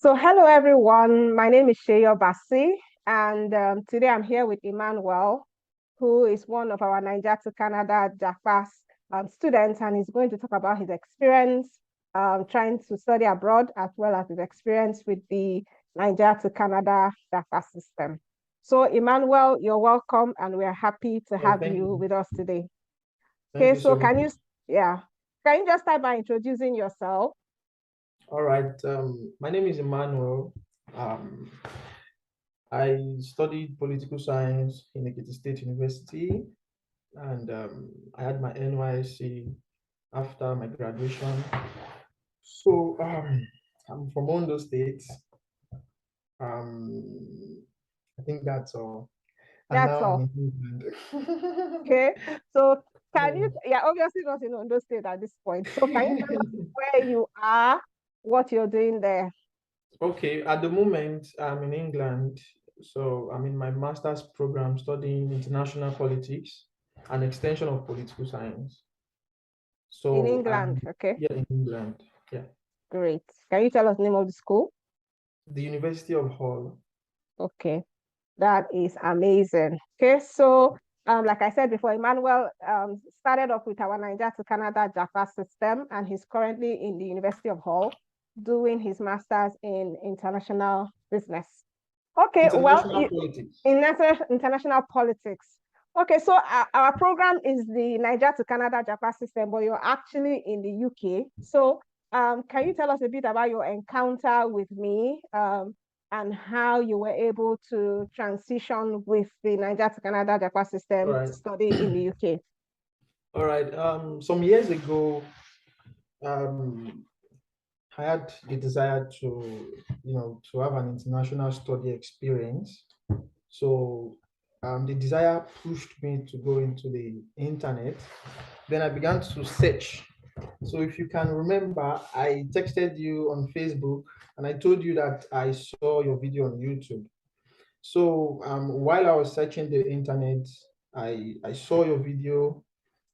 So, hello everyone. My name is Seyi Obasi, and today I'm here with Emmanuel, who is one of our Naija to Canada Japa students, and he's going to talk about his experience trying to study abroad, as well as his experience with the Naija to Canada Japa system. So, Emmanuel, you're welcome, and we're happy to Oh, have thank you you. with us today. Thank Okay, you so so much. yeah, can you just start by introducing yourself? All right. My name is Emmanuel. Um, I studied political science in Ekiti State University, and I had my NYC after my graduation. So I'm from Ondo State. Um, I think that's all. And That's now I'm all. in England. Okay. So can Yeah. you, yeah, obviously not in Ondo State at this point. So can you tell us where you are, what you're doing there? Okay, at the moment, I'm in England. So I'm in my master's program studying international politics and extension of political science. In So England. Okay. yeah, in England. Yeah. Great. Can you tell us the name of the school? The University of Hull. Okay. That is amazing. Okay. So like I said before, Emmanuel started off with our Naija to Canada Japa system, and he's currently in the University of Hull doing his master's in international business. Okay, well, International politics. in international politics. Okay, so our program is the Niger to Canada Japa system, but you're actually in the UK. So, can you tell us a bit about your encounter with me and how you were able to transition with the Niger to Canada Japa All system right. to study in the UK? All right. Some years ago, um, I had the desire to have an international study experience. So the desire pushed me to go into the internet. Then I began to search. So if you can remember, I texted you on Facebook and I told you that I saw your video on YouTube. So while I was searching the internet, I saw your video.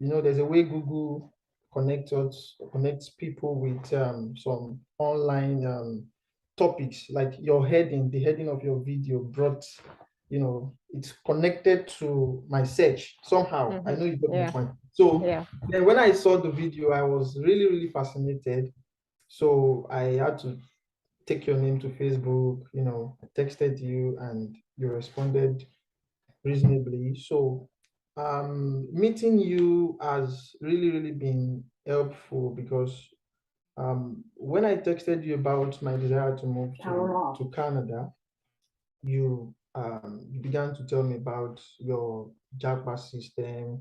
There's a way Google connects people with some online topics, like the heading of your video brought, it's connected to my search somehow. I Mm-hmm. know you got my Yeah, point. So yeah. then when I saw the video, I was really, really fascinated. So I had to take your name to Facebook, I texted you and you responded reasonably. So meeting you has really, really been helpful because when I texted you about my desire to move to Canada, you began to tell me about your Japa system.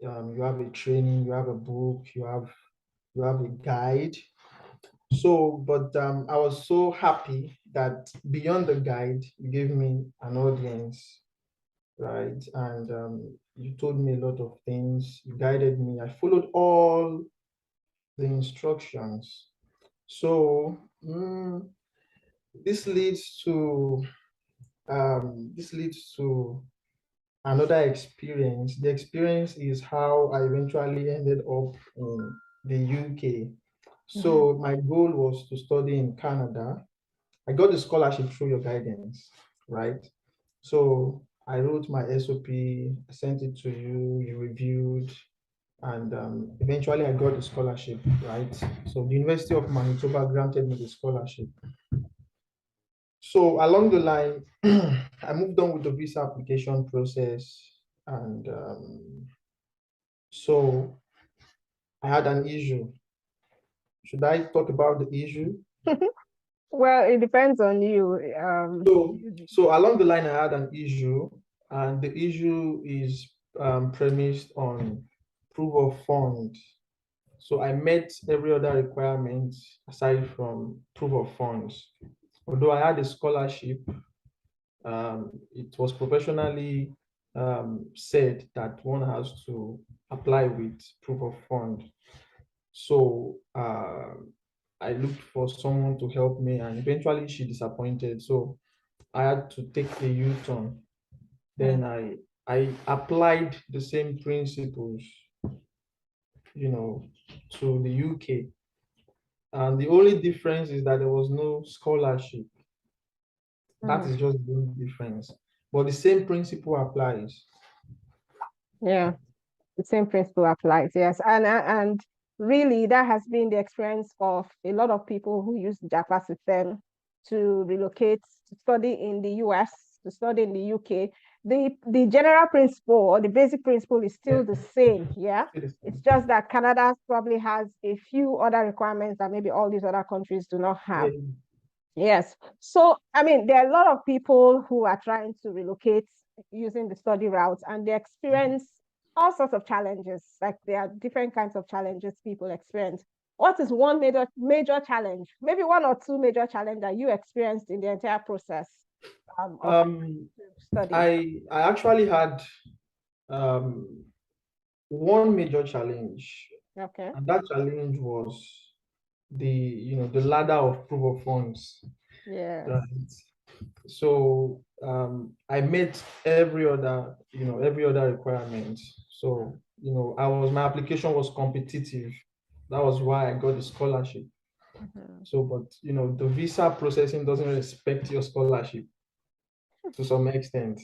You have a training, you have a book, you have a guide. So, but I was so happy that beyond the guide, you gave me an audience, right? And you told me a lot of things. You guided me. I followed all the instructions. So this leads to another experience. The experience is how I eventually ended up in the UK. Mm-hmm. So my goal was to study in Canada. I got the scholarship through your guidance, right? So I wrote my SOP, I sent it to you, you reviewed, and eventually I got the scholarship, right? So the University of Manitoba granted me the scholarship. So along the line, I moved on with the visa application process, and so I had an issue. Should I talk about the issue? Well, it depends on you. So along the line, I had an issue, and the issue is premised on proof of funds. So I met every other requirement aside from proof of funds. Although I had a scholarship, it was professionally said that one has to apply with proof of fund. So I looked for someone to help me, and eventually she disappointed. So I had to take a U-turn. Then Mm. I applied the same principles, you know, to the UK. And the only difference is that there was no scholarship. That Mm. is just the only difference. But the same principle applies. Yeah, the same principle applies. Yes, and really that has been the experience of a lot of people who use the Japa system to relocate to study in the US, to study in the UK. The general principle or the basic principle is Yeah, still the same. Yeah, it is. it's just that Canada probably has a few other requirements that maybe all these other countries do not Yeah. have. Yes. So, I mean, there are a lot of people who are trying to relocate using the study route and they experience all sorts of challenges. Like there are different kinds of challenges people experience. What is one major challenge? Maybe one or two major challenge that you experienced in the entire process of Um, study? I actually had um, one major challenge, Okay. and that challenge was the ladder of proof of funds. Yes. Right. So I met every other requirement. So my application was competitive. That was why I got the scholarship. Mhm. So, but the visa processing doesn't respect your scholarship to some extent.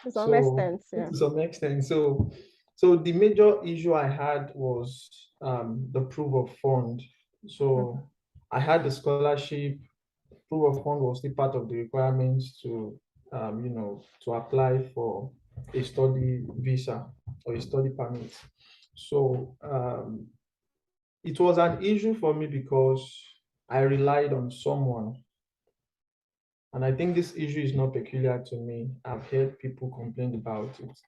To some So extent, yeah. to some extent, so the major issue I had was the proof of fund. Mhm. So I had the scholarship. Proof of fund was still part of the requirements to apply for a study visa or a study permit. So it was an issue for me because I relied on someone. And I think this issue is not peculiar to me. I've heard people complain about it.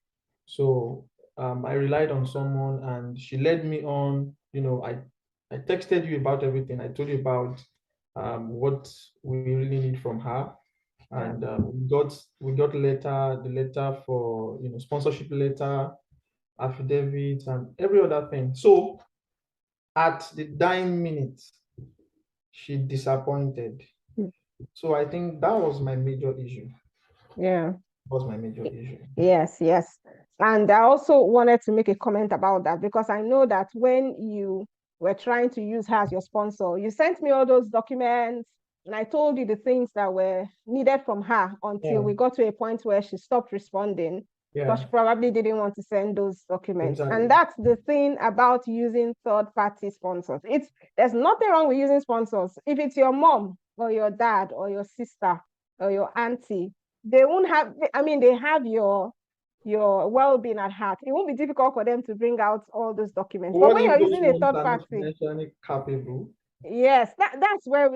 So I relied on someone and she led me on. I texted you about everything. I told you about what we really need from her. Yeah. And we got the letter for sponsorship letter, affidavit, and every other thing. So at the dying minute, she disappointed. Mm. So I think that was my major issue. Yeah. Was my major issue. Yes, yes. And I also wanted to make a comment about that because I know that when you were trying to use her as your sponsor, you sent me all those documents and I told you the things that were needed from her until Yeah, we got to a point where she stopped responding because yeah, she probably didn't want to send those documents. And exactly. that's the thing about using third-party sponsors. There's nothing wrong with using sponsors. If it's your mom or your dad or your sister or your auntie, they won't have, I mean, they have your well-being at heart. It won't be difficult for them to bring out all those documents. But What when if you're those using a ones third are not party, financially capable? yes, that's why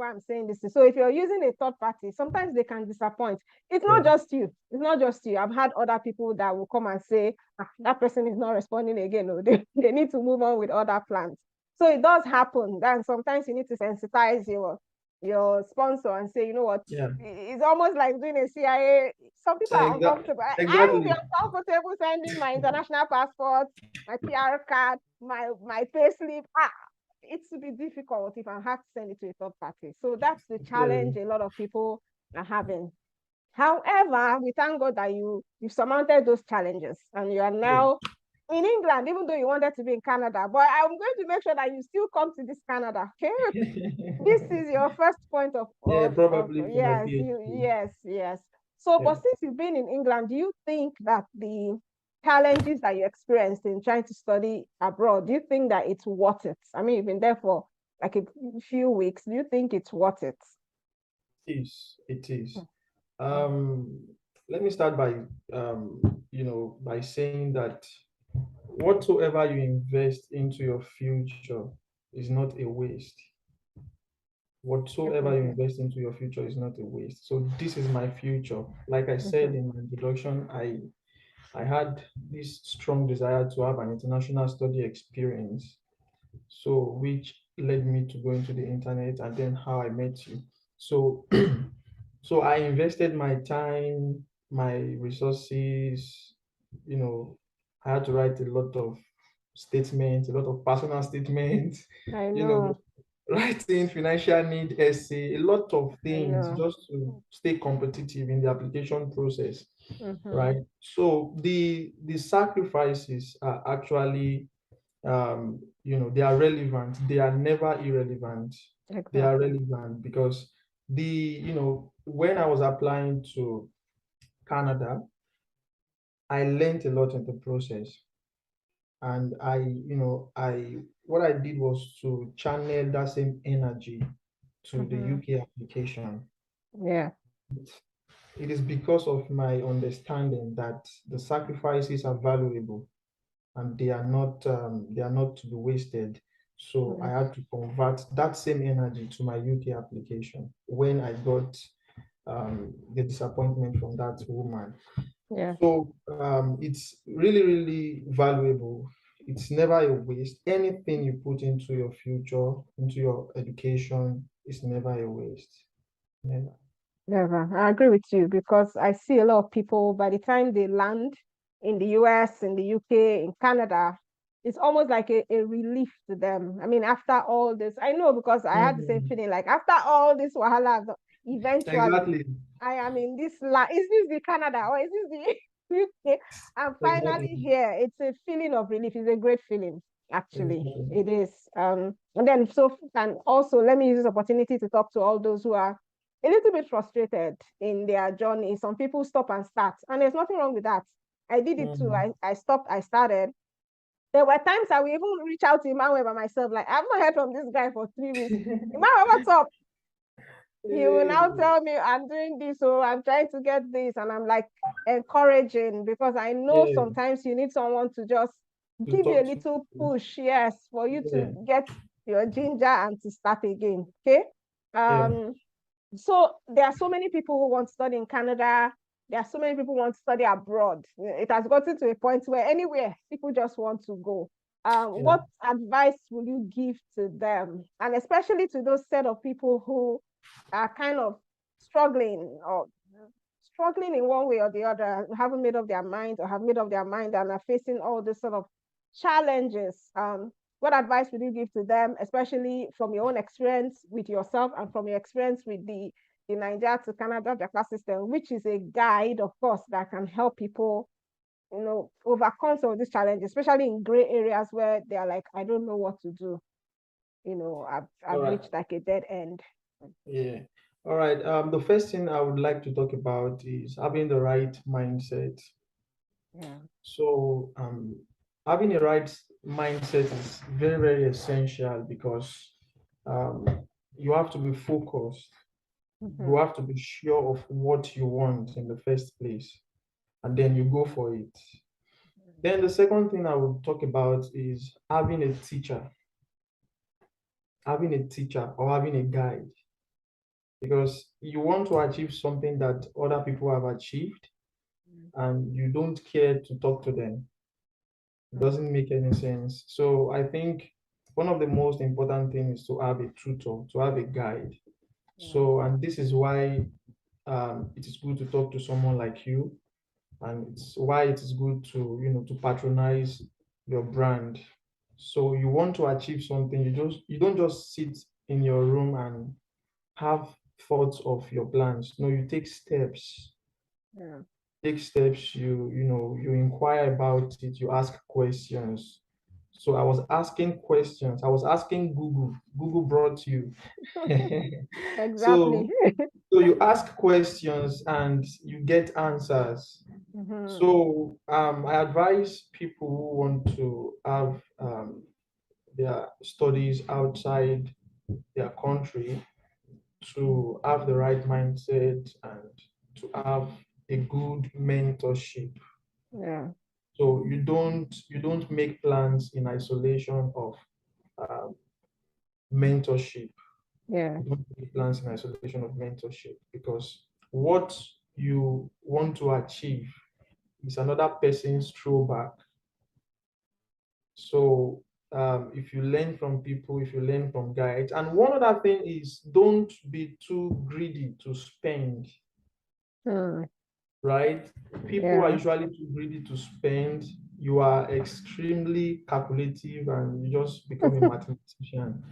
I'm saying this. So if you're using a third party, sometimes they can disappoint. It's not Yeah, just you. It's not just you. I've had other people that will come and say, that person is not responding again. Or they need to move on with other plans. So it does happen. And sometimes you need to sensitize your sponsor and say, you know what, yeah, it's almost like doing a CIA. Some people are exactly, uncomfortable. I will be exactly. uncomfortable sending my international passport, my PR card, my payslip. It would be difficult if I have to send it to a third party. So that's the Yeah, challenge a lot of people are having. However, we thank God that you surmounted those challenges and you are yeah. now in England, even though you wanted to be in Canada. But I'm going to make sure that you still come to this Canada. Okay. This is your first point Yeah, of probably for my yes, PhD. yes. So, Yeah. but since you've been in England, do you think that the challenges that you experienced in trying to study abroad, do you think that it's worth it? I mean, you've been there for like a few weeks. Do you think it's worth it? It is. Mm. Um, Let me start by saying that whatsoever you invest into your future is not a waste. Whatsoever you Definitely. invest into your future is not a waste. So this is my future. Like I said Mhm. in my introduction, I had this strong desire to have an international study experience. So which led me to go into the internet and then how I met you. So so I invested my time, my resources, you know, I had to write a lot of statements, a lot of personal statements, I you know, know, writing financial need essay, a lot of I things know. just to stay competitive in the application process, Hmm. right? So the sacrifices are actually they are relevant. They are never irrelevant. They are Exactly. relevant because when I was applying to Canada, I learned a lot in the process. And what I did was to channel that same energy to the Mm-hmm. UK application. Yeah. It is because of my understanding that the sacrifices are valuable and they are not to be wasted. So I Mm. had to convert that same energy to my UK application when I got the disappointment from that woman. Yeah. So it's really, really valuable. It's never a waste. Anything you put into your future, into your education, is never a waste. Never. Never. I agree with you because I see a lot of people by the time they land in the US, in the UK, in Canada, it's almost like a relief to them. I mean, after all this, I know because I had the same Mm, feeling like after all this wahala, eventually exactly. I am in this land. Is this the Canada or is this the UK? I'm finally Exactly. here. It's a feeling of relief. It's a great feeling, actually. Exactly. It is. And then and also let me use this opportunity to talk to all those who are a little bit frustrated in their journey. Some people stop and start, and there's nothing wrong with that. I did it too. Mm, I stopped, I started. There were times I would even reach out to Emmanuel by myself, like, I've not heard from this guy for 3 weeks. Emmanuel, what's up? He will now eh, tell me, I'm doing this, so I'm trying to get this. And I'm like encouraging because I know yeah, sometimes you need someone to just to give you a talk to. little push, yes, for you to Yeah, get your ginger and to start again. Okay. yeah, Um, so there are so many people who want to study in Canada. There are so many people who want to study abroad. It has gotten to a point where anywhere people just want to go. yeah, What advice will you give to them? And especially to those set of people who are kind of struggling or struggling in one way or the other, haven't made up their mind or have made up their mind and are facing all this sort of challenges. What advice would you give to them, especially from your own experience with yourself and from your experience with the Naija to Canada Japa system, which is a guide, of course, that can help people, overcome some of these challenges, especially in gray areas where they are like, I don't know what to do. all I've right. reached like a dead end. Yeah. All right. The first thing I would like to talk about is having the right mindset. Yeah. So, having a right mindset is very, very essential because um, you have to be focused. You Mm-hmm. have to be sure of what you want in the first place, and then you go for it. Then the second thing I will talk about is having a teacher or having a guide, because you want to achieve something that other people have achieved, and you don't care to talk to them. It Mm-hmm. doesn't make any sense. So I think one of the most important things is to have a tutor, to have a guide. Yeah. So, and this is why it is good to talk to someone like you, and it's why it is good to patronize your brand. So you want to achieve something, you don't just sit in your room and have thoughts of your plans. No, you Yeah. take steps, you inquire about it, you ask questions. So I was asking questions, I was asking Google brought you. Exactly. so so you ask questions and you get answers. Mm-hmm. So I advise people who want to have their studies outside their country to have the right mindset and to have a good mentorship. Yeah. So you don't make plans in isolation of um, mentorship. Yeah. You don't make plans in isolation of mentorship, because what you want to achieve is another person's throwback. So if you learn from people, if you learn from guides, and one other thing is don't be too greedy to spend, Mm. right? People are Yeah. usually too greedy to spend. You are extremely calculative and you just become a mathematician.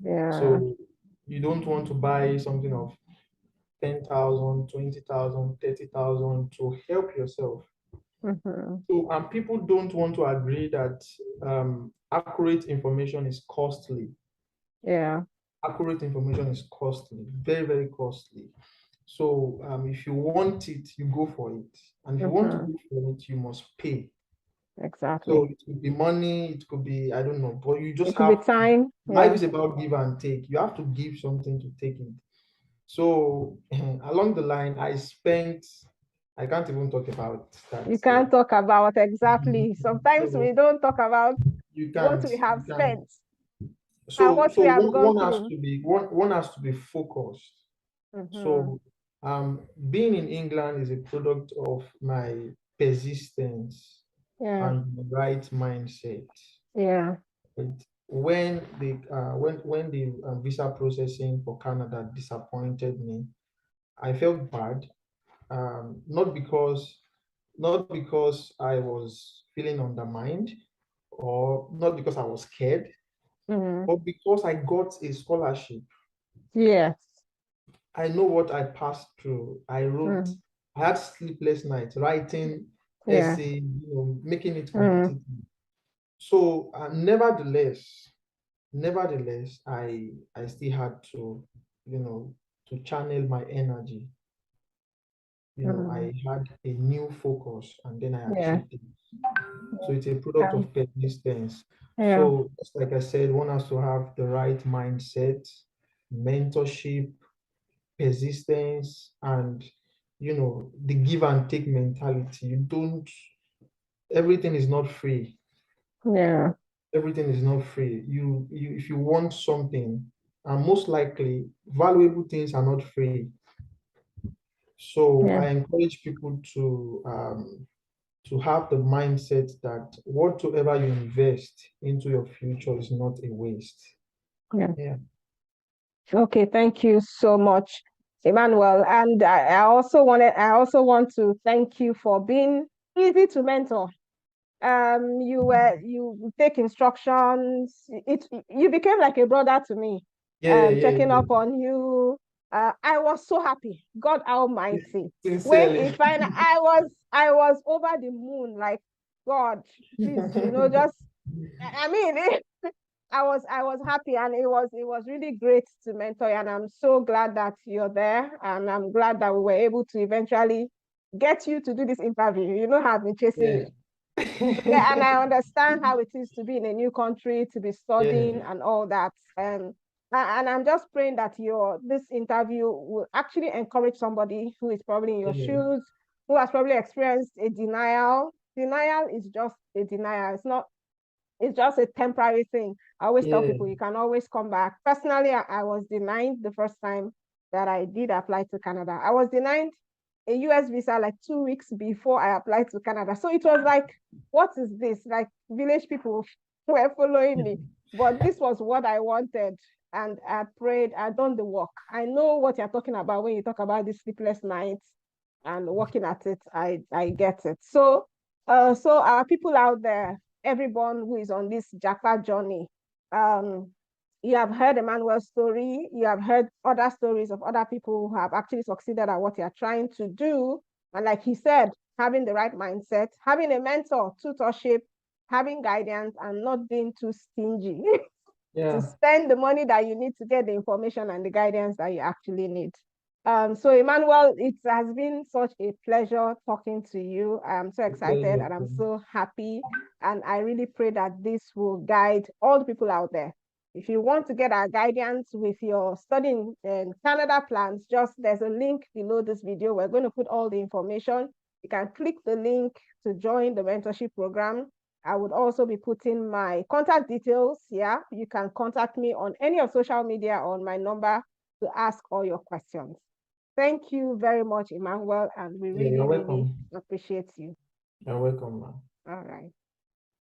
Yeah. So you don't want to buy something of 10,000, 20,000, 30,000 to help yourself. So, and people don't want to agree that accurate information is costly. Yeah. Accurate information is costly, very, very costly. So, if you want it, you go for it. And if you want to go for it, you must pay. So Exactly. it could be money, it could be, I don't know, but you just It could be have to. time. Life Yeah. is about give and take. You have to give something to take it. So along the line, I can't even talk about that You here. can't talk about exactly. Sometimes So we don't talk about you what can't, we have you can't. spent and So what we have gone one has through. to be one has to be focused. So being in England is a product of my persistence Yeah. and the right mindset. Yeah. Right? When the visa processing for Canada disappointed me, I felt bad. Not because I was feeling undermined or not because I was scared, Mm. but because I got a scholarship. Yes. I know what I passed through. Mm. I had sleepless nights writing Yeah. essay, making it Mm. competitive. So, nevertheless, I still had to, to channel my energy. Mm. I had a new focus and then I Yeah. achieved it. So it's a product Um, of persistence. yeah. So, just like I said, one has to have the right mindset, mentorship, persistence, and the give and take mentality. You don't, everything is not free. Yeah. Everything is not free. You if you want something, and most likely valuable things are not free. So Yeah. I encourage people to have the mindset that whatsoever you invest into your future is not a waste. Yeah. Yeah. Okay. Thank you so much, Emmanuel. And I also want to thank you for being easy to mentor. You take instructions. You became like a brother to me. Yeah, yeah, Checking yeah. up on you. I was so happy, God Almighty. When Sincerely. it finally, I was over the moon, like, God, please, just, I mean, I was happy, and it was really great to mentor you, and I'm so glad that you're there, and I'm glad that we were able to eventually get you to do this interview. You know how I've been chasing Yeah. you. Yeah, and I understand how it is to be in a new country, to be Yeah, studying and all that. And I'm just praying that this interview will actually encourage somebody who is probably in your yeah, shoes, who has probably experienced a denial. Denial is just a denial. It's just a temporary thing. I always tell yeah, people you can always come back. Personally, I was denied the first time that I did apply to Canada. I was denied a US visa like 2 weeks before I applied to Canada. So it was like, what is this? Like village people were following me. But this was what I wanted. And I prayed, I done the work. I know what you're talking about when you talk about these sleepless nights and working at it. I get it. So our people out there, everyone who is on this Japa journey, um, you have heard Emmanuel's story. You have heard other stories of other people who have actually succeeded at what you're trying to do. And like he said, having the right mindset, having a mentor, tutorship, having guidance, and not being too stingy to yeah, spend the money that you need to get the information and the guidance that you actually need. So Emmanuel, it has been such a pleasure talking to you. I'm so a excited pleasure. and I'm so happy. And I really pray that this will guide all the people out there. If you want to get our guidance with your studying Canada plans, there's a link below this video. We're going to put all the information. You can click the link to join the mentorship program. I would also be putting my contact details. Yeah, you can contact me on any of social media on my number to ask all your questions. Thank you very much, Emmanuel, and we Yeah, you're really, really welcome. appreciate you. You're welcome, man. All right.